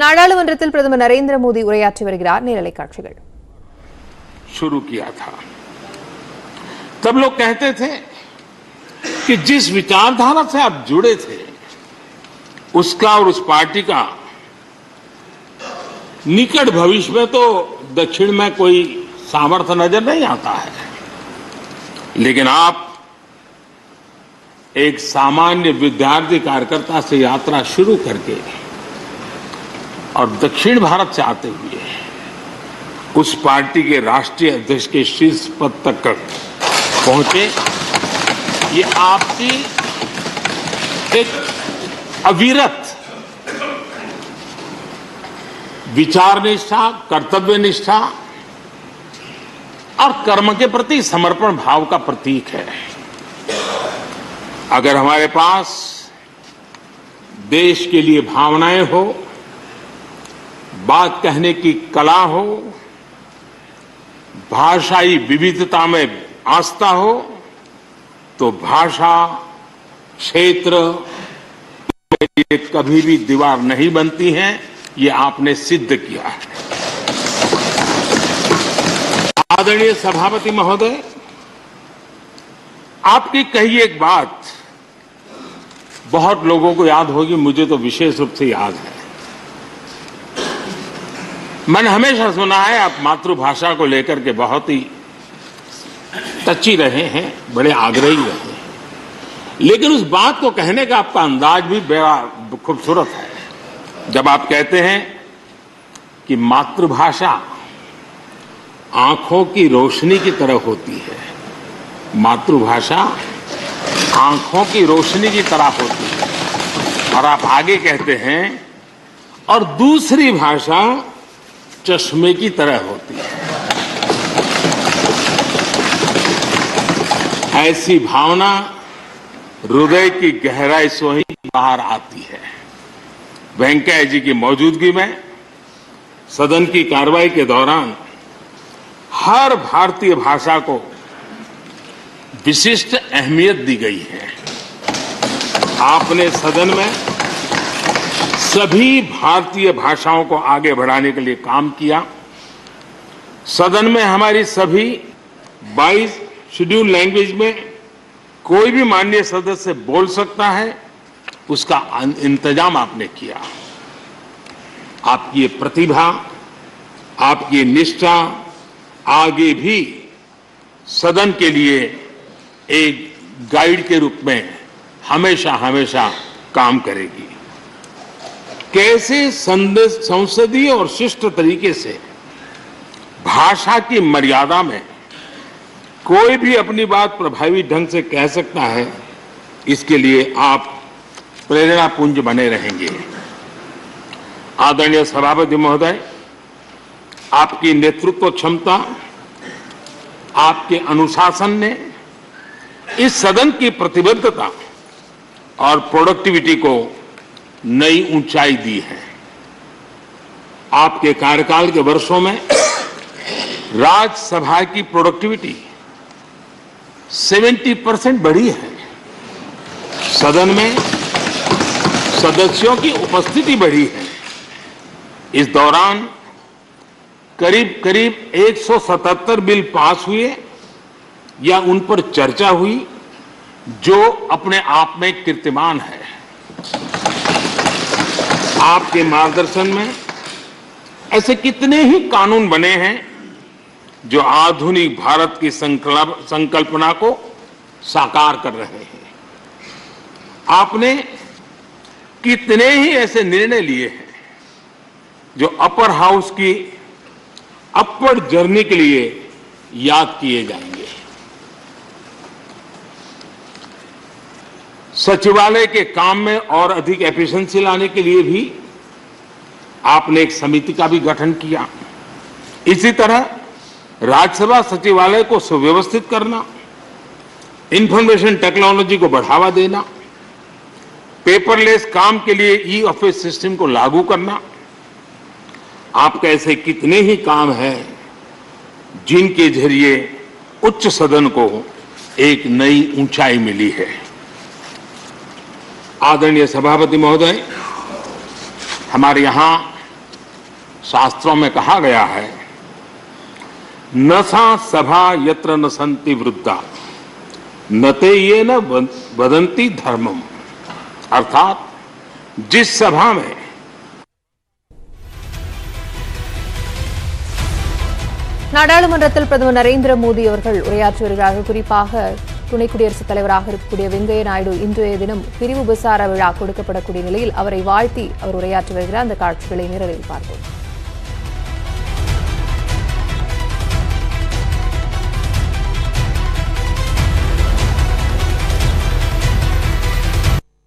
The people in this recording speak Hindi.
நாடாளுமன்றத்தில் பிரதமர் நரேந்திர மோடி உரையாற்றி வருகிறார். நேரலை காட்சிகள். शुरू किया था तब लोग कहते थे कि जिस विचारधारा से आप जुड़े थे उसका और उस पार्टी का निकट भविष्य में तो दक्षिण में कोई सामर्थ्य नजर नहीं आता है, लेकिन आप एक सामान्य विद्यार्थी कार्यकर्ता से यात्रा शुरू करके और दक्षिण भारत से आते हुए उस पार्टी के राष्ट्रीय अध्यक्ष के शीर्ष पद तक पहुंचे। ये आपकी एक अविरत विचार निष्ठा, कर्तव्य निष्ठा और कर्म के प्रति समर्पण भाव का प्रतीक है। अगर हमारे पास देश के लिए भावनाएं हो, बात कहने की कला हो, भाषाई विविधता में आस्था हो, तो भाषा क्षेत्र कभी भी दीवार नहीं बनती है। ये आपने सिद्ध किया है। आदरणीय सभापति महोदय, आपकी कही एक बात बहुत लोगों को याद होगी, मुझे तो विशेष रूप से याद है। मैंने हमेशा सुना है आप मातृभाषा को लेकर के बहुत ही टची रहे हैं, बड़े आग्रही रहे हैं, लेकिन उस बात को कहने का आपका अंदाज भी बड़ा खूबसूरत है। जब आप कहते हैं कि मातृभाषा आंखों की रोशनी की तरह होती है, मातृभाषा आंखों की रोशनी की तरह होती है, और आप आगे कहते हैं और दूसरी भाषा चश्मे की तरह होती है। ऐसी भावना हृदय की गहराई से ही बाहर आती है। वेंकैया जी की मौजूदगी में सदन की कार्रवाई के दौरान हर भारतीय भाषा को विशिष्ट अहमियत दी गई है। आपने सदन में सभी भारतीय भाषाओं को आगे बढ़ाने के लिए काम किया। सदन में हमारी सभी 22 शेड्यूल लैंग्वेज में कोई भी माननीय सदस्य बोल सकता है, उसका इंतजाम आपने किया। आपकी ये प्रतिभा, आपकी निष्ठा आगे भी सदन के लिए एक गाइड के रूप में हमेशा हमेशा काम करेगी। कैसे संसदीय और शिष्ट तरीके से भाषा की मर्यादा में कोई भी अपनी बात प्रभावी ढंग से कह सकता है, इसके लिए आप प्रेरणापुंज बने रहेंगे। आदरणीय सभापति महोदय, आपकी नेतृत्व क्षमता, आपके अनुशासन ने इस सदन की प्रतिबद्धता और प्रोडक्टिविटी को नई ऊंचाई दी है। आपके कार्यकाल के वर्षों में राज्यसभा की प्रोडक्टिविटी 70% बढ़ी है। सदन में सदस्यों की उपस्थिति बढ़ी है। इस दौरान करीब करीब 177 बिल पास हुए या उन पर चर्चा हुई, जो अपने आप में कीर्तिमान है। आपके मार्गदर्शन में ऐसे कितने ही कानून बने हैं जो आधुनिक भारत की संकल्पना को साकार कर रहे हैं। आपने कितने ही ऐसे निर्णय लिए हैं जो अपर हाउस की अपवर्ड जर्नी के लिए याद किए जाएंगे। सचिवालय के काम में और अधिक एफिशिएंसी लाने के लिए भी आपने एक समिति का भी गठन किया। इसी तरह राज्यसभा सचिवालय को सुव्यवस्थित करना, इंफॉर्मेशन टेक्नोलॉजी को बढ़ावा देना, पेपरलेस काम के लिए ई ऑफिस सिस्टम को लागू करना, आपके ऐसे कितने ही काम हैं जिनके जरिए उच्च सदन को एक नई ऊंचाई मिली है। आदरणीय सभापति महोदय, हमारे यहां शास्त्रों में कहा गया है, न सा सभा यत्र न संति वृद्धा न ते ये न वदंती धर्मम। अर्थात जिस सभा में நாடாளுமன்றத்தில் பிரதமர் நரேந்திர மோடி அவர்கள் உரையாற்றி வருகிறார்கள். குறிப்பாக துணை குடியரசுத் தலைவராக இருக்கக்கூடிய வெங்கையா நாயுடு இன்றைய தினம் பிரிவு உபசார விழா கொடுக்கப்படக்கூடிய நிலையில் அவரை வாழ்த்தி அவர் உரையாற்றி வருகிறார். அந்த காட்சிகளை நேரில் பார்ப்போம்.